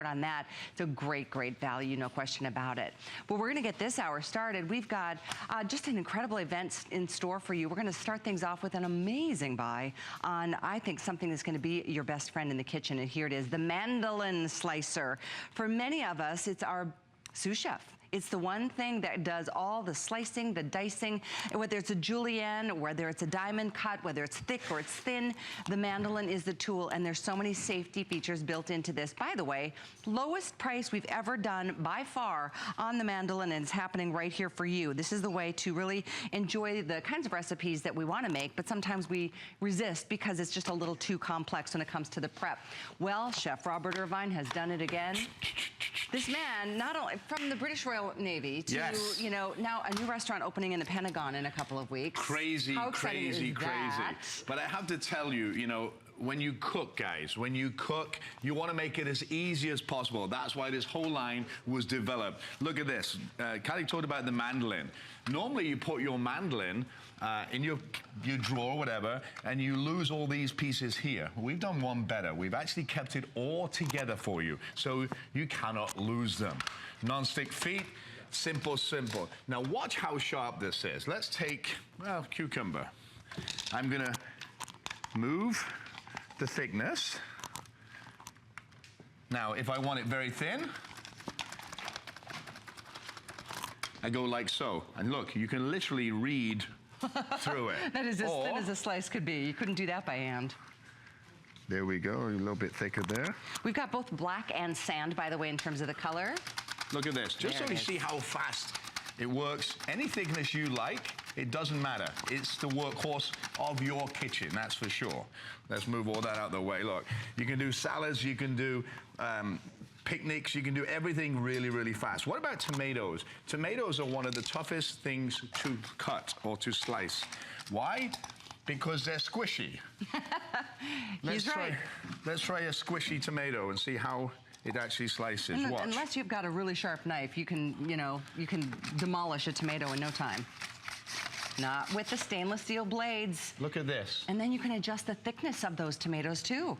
on that. It's a great, great value, no question about it. Well, we're gonna get this hour started. We've got just an incredible event in store for you. We're gonna start things off with an amazing buy on, I think, something that's gonna be your best friend in the kitchen, and here it is, the Mandoline Slicer. For many of us, it's our sous chef. It's the one thing that does all the slicing, the dicing, whether it's a julienne, whether it's a diamond cut, whether it's thick or it's thin, the Mandoline is the tool, and there's so many safety features built into this. By the way, lowest price we've ever done by far on the Mandoline, and it's happening right here for you. This is the way to really enjoy the kinds of recipes that we want to make, but sometimes we resist because it's just a little too complex when it comes to the prep. Well, Chef Robert Irvine has done it again. This man, not only from the British Royal Navy to, yes, you know, now a new restaurant opening in the Pentagon in a couple of weeks. Crazy, How exciting crazy, is crazy. that? But I have to tell you, you know, when you cook, guys, when you cook, you want to make it as easy as possible. That's why this whole line was developed. Look at this. Callie talked about the mandolin. Normally, you put your mandolin in your drawer or whatever, and you lose all these pieces here. We've done one better. We've actually kept it all together for you, so you cannot lose them. Non-stick feet, simple, simple. Now watch how sharp this is. Let's take, well, cucumber. I'm gonna move the thickness. Now, if I want it very thin, I go like so. And look, you can literally read through it. That is as thin as a slice could be. You couldn't do that by hand. There we go, a little bit thicker there. We've got both black and sand, by the way, in terms of the color. Look at this, just so you see how fast it works. Any thickness you like, it doesn't matter. It's the workhorse of your kitchen, that's for sure. Let's move all that out of the way. Look, you can do salads, you can do picnics, you can do everything really, really fast. What about tomatoes? Tomatoes are one of the toughest things to cut or to slice. Why? Because they're squishy. Let's try a squishy tomato and see how it actually slices. Watch. Unless you've got a really sharp knife, you can, you know, you can demolish a tomato in no time. Not with the stainless steel blades. Look at this. And then you can adjust the thickness of those tomatoes too.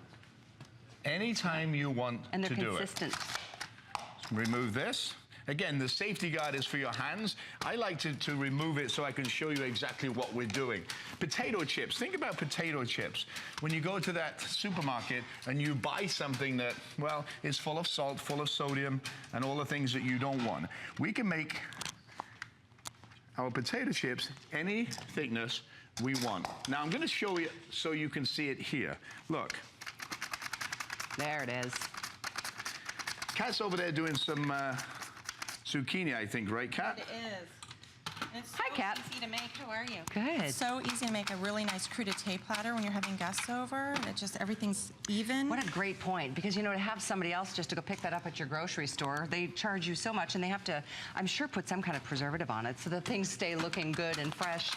Anytime you want to do it. And they're consistent. Remove this. Again, the safety guard is for your hands. I like to remove it so I can show you exactly what we're doing. Potato chips, think about potato chips. When you go to that supermarket and you buy something that, well, is full of salt, full of sodium, and all the things that you don't want, we can make our potato chips any thickness we want. Now, I'm gonna show you so you can see it here. Look. There it is. Kat's over there doing some zucchini, I think, right, Kat? It is. It's so Hi, Kat. easy to make. How are you? Good. It's so easy to make a really nice crudité platter when you're having guests over. It just, everything's even. What a great point, because you know, to have somebody else just to go pick that up at your grocery store, they charge you so much, and they have to, I'm sure, put some kind of preservative on it so that things stay looking good and fresh.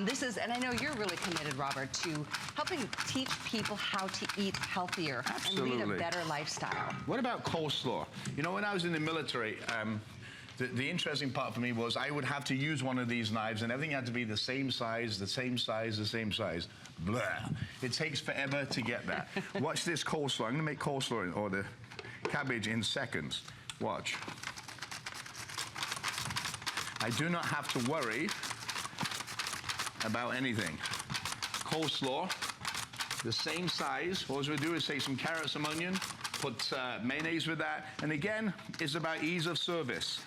This is, and I know you're really committed, Robert, to helping teach people how to eat healthier. Absolutely. And lead a better lifestyle. What about coleslaw? You know, when I was in the military, the interesting part for me was I would have to use one of these knives and everything had to be the same size, the same size, the same size. Blah. It takes forever to get that. Watch this coleslaw. I'm gonna make coleslaw or the cabbage in seconds. Watch. I do not have to worry about anything. Coleslaw, the same size. All we do is take some carrots, some onion, put mayonnaise with that, and again, it's about ease of service.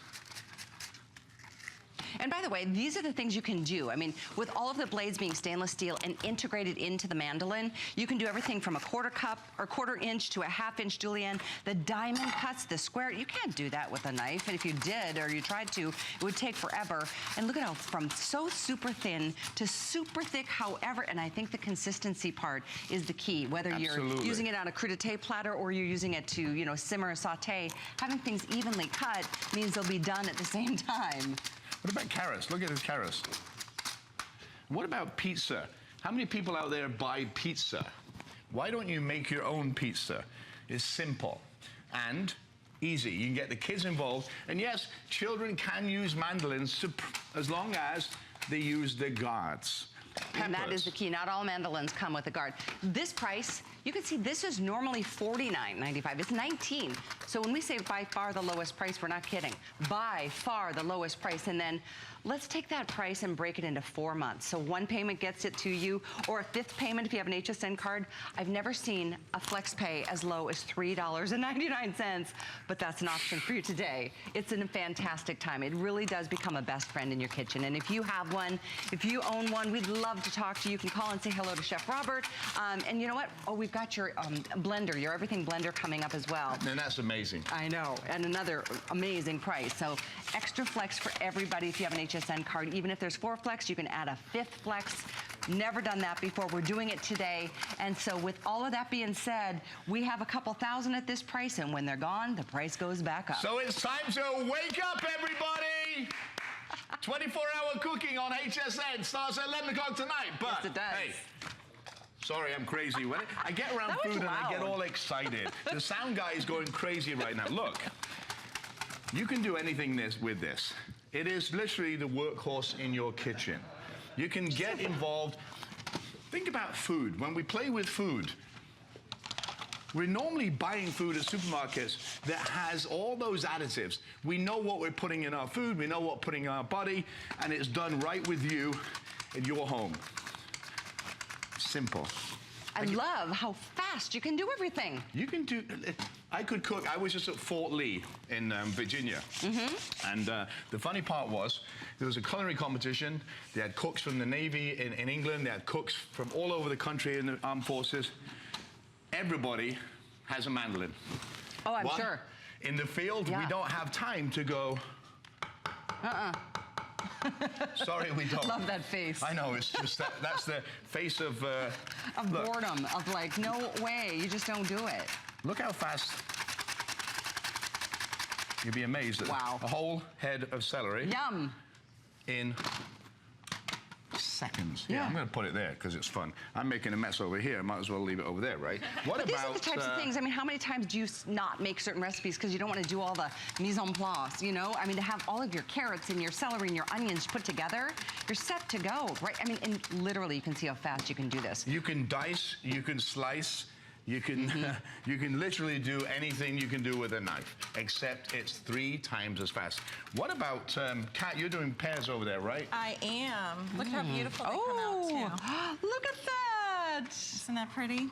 And by the way, these are the things you can do. I mean, with all of the blades being stainless steel and integrated into the Mandoline, you can do everything from a 1/4 cup or 1/4 inch to a 1/2 inch julienne. The diamond cuts, the square, you can't do that with a knife. And if you did or you tried to, it would take forever. And look at how from so super thin to super thick, however, and I think the consistency part is the key. Whether Absolutely. You're using it on a crudité platter or you're using it to, you know, simmer or saute, having things evenly cut means they'll be done at the same time. What about carrots? Look at the carrots. What about pizza? How many people out there buy pizza? Why don't you make your own pizza? It's simple and easy. You can get the kids involved. And yes, children can use mandolins as long as they use the guards. And that is the key. Not all mandolins come with a guard. This price, You can see this is normally $49.95. It's $19. So when we say by far the lowest price, we're not kidding. By far the lowest price. And then let's take that price and break it into 4 months. So one payment gets it to you, or a fifth payment if you have an HSN card. I've never seen a flex pay as low as $3.99, but that's an option for you today. It's a fantastic time. It really does become a best friend in your kitchen. And if you have one, if you own one, we'd love to talk to you. You can call and say hello to Chef Robert. And you know what? Oh, we've got your blender, your everything blender coming up as well. And that's amazing. I know, and another amazing price. So extra flex for everybody if you have an HSN card. Even if there's 4 flex, you can add a 5th flex. Never done that before. We're doing it today. And so with all of that being said, we have a couple thousand at this price, and when they're gone, the price goes back up. So it's time to wake up, everybody! 24-hour cooking on HSN starts at 11 o'clock tonight. But yes, it does. Hey, sorry, I'm crazy. When I get around food and I get all excited. The sound guy is going crazy right now. Look, you can do anything with this. It is literally the workhorse in your kitchen. You can get involved. Think about food. When we play with food, we're normally buying food at supermarkets that has all those additives. We know what we're putting in our food, we know what we're putting in our body, and it's done right with you in your home. Simple. I love how fast you can do everything. You can do, I could cook. I was just at Fort Lee in Virginia. And the funny part was, there was a culinary competition. They had cooks from the Navy in England. They had cooks from all over the country in the armed forces. Everybody has a mandolin. Oh, I'm sure. In the field, we don't have time to go, sorry, we don't. Love that face. I know, it's just that's the face of boredom, of like, no way, you just don't do it. Look how fast. You'd be amazed at a whole head of celery. Yum. In seconds. Yeah, I'm going to put it there because it's fun. I'm making a mess over here. I might as well leave it over there, right? What but about... these are the types of things, I mean, how many times do you not make certain recipes because you don't want to do all the mise en place, you know? I mean, to have all of your carrots and your celery and your onions put together, you're set to go, right? I mean, and literally, you can see how fast you can do this. You can dice, you can slice, you can you can literally do anything you can do with a knife, except it's 3 times as fast. What about, Kat, you're doing pears over there, right? I am. Look how beautiful they come out, too. Look at that. Isn't that pretty?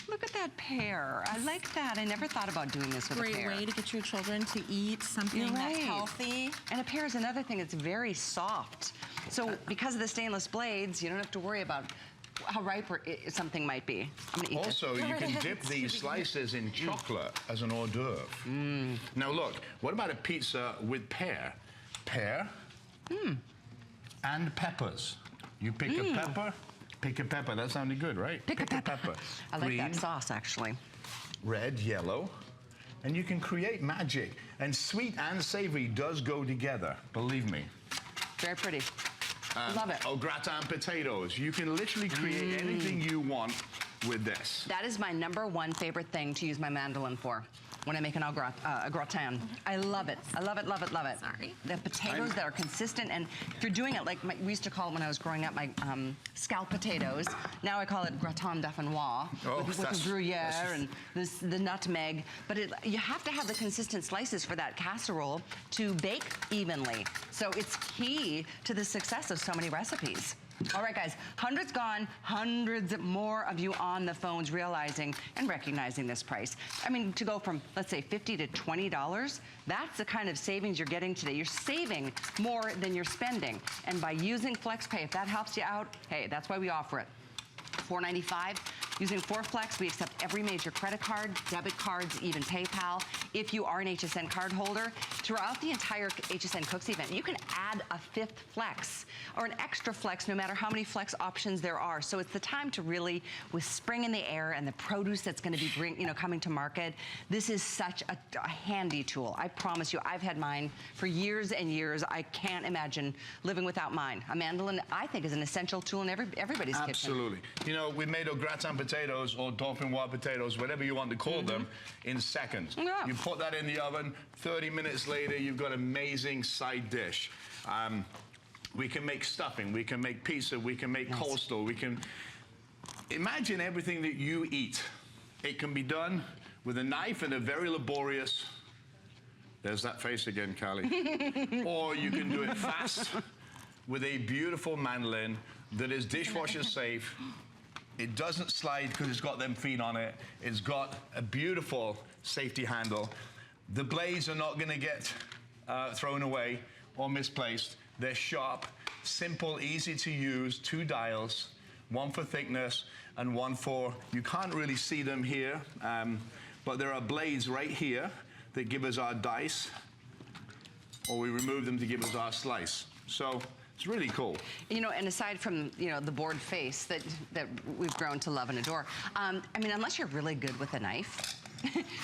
Look at that pear. I like that. I never thought about doing this with a pear. Great way to get your children to eat something that's healthy. And a pear is another thing that's very soft. So because of the stainless blades, you don't have to worry about how ripe something might be. I'm gonna eat also, this. you can dip these slices in chocolate as an hors d'oeuvre. Now look, what about a pizza with pear? Pear and peppers. You pick a pepper, pick a pepper. That sounded good, right? Pick a pepper. I like that sauce, actually. Red, yellow, and you can create magic. And sweet and savory does go together, believe me. Very pretty. Love it. Au gratin potatoes. You can literally create anything you want with this. That is my #1 favorite thing to use my mandolin for when I make an au gratin. I love it. I love it, love it, love it. Sorry. The potatoes that are consistent, and if you're doing it like we used to call it when I was growing up, my scalloped potatoes. Now I call it gratin dauphinois with the Gruyere and the nutmeg. But you have to have the consistent slices for that casserole to bake evenly. So it's key to the success of so many recipes. All right, guys, hundreds gone, hundreds more of you on the phones realizing and recognizing this price. I mean, to go from, let's say, $50 to $20, that's the kind of savings you're getting today. You're saving more than you're spending. And by using FlexPay, if that helps you out, hey, that's why we offer it. $4.95. Using 4Flex, we accept every major credit card, debit cards, even PayPal. If you are an HSN card holder, throughout the entire HSN Cooks event, you can add a 5th Flex or an extra Flex, no matter how many Flex options there are. So it's the time to really, with spring in the air and the produce that's going to be coming to market, this is such a handy tool. I promise you, I've had mine for years and years. I can't imagine living without mine. A mandolin, I think, is an essential tool in everybody's kitchen. Absolutely. You know, we made au gratin potatoes or dauphinois potatoes, whatever you want to call them, in seconds. Yeah. You put that in the oven, 30 minutes later, you've got an amazing side dish. We can make stuffing, we can make pizza, we can make coleslaw, we can... imagine everything that you eat. It can be done with a knife and a very laborious, there's that face again, Callie. Or you can do it fast with a beautiful mandolin that is dishwasher safe. It doesn't slide because it's got them feet on it. It's got a beautiful safety handle. The blades are not gonna get thrown away or misplaced. They're sharp, simple, easy to use, 2 dials, one for thickness and one for, you can't really see them here, but there are blades right here that give us our dice, or we remove them to give us our slice. So it's really cool. You know, and aside from, you know, the bored face that we've grown to love and adore, I mean, unless you're really good with a knife,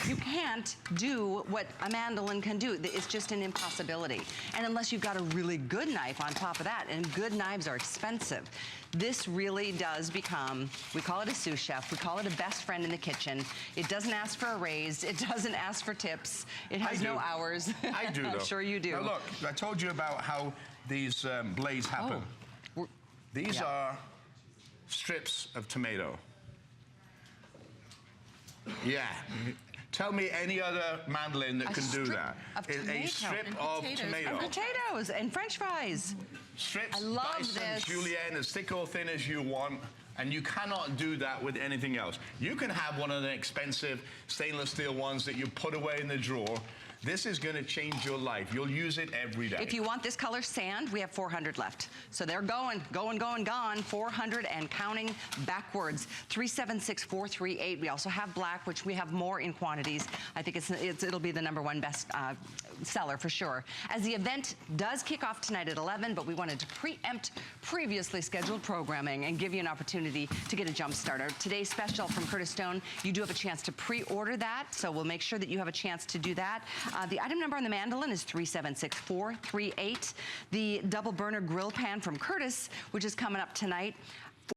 you can't do what a mandolin can do. It's just an impossibility. And unless you've got a really good knife on top of that, and good knives are expensive, this really does become, we call it a sous chef, we call it a best friend in the kitchen. It doesn't ask for a raise, it doesn't ask for tips, it has no hours. I do, though. I'm sure you do. Now look, I told you about how these blades happen. These are strips of tomato. Yeah. Tell me any other mandolin that can do that. A strip of tomato. And potatoes and French fries. Strips, I love dice this. Julienne, as thick or thin as you want, and you cannot do that with anything else. You can have one of the expensive stainless steel ones that you put away in the drawer. This is going to change your life. You'll use it every day. If you want this color sand, we have 400 left. So they're gone. 400 and counting backwards. 376438. We also have black, which we have more in quantities. I think it'll be the #1 best seller for sure. As the event does kick off tonight at 11, but we wanted to preempt previously scheduled programming and give you an opportunity to get a jump starter. Today's special from Curtis Stone, you do have a chance to pre-order that, so we'll make sure that you have a chance to do that. The item number on the mandolin is 376438. The double burner grill pan from Curtis, which is coming up tonight.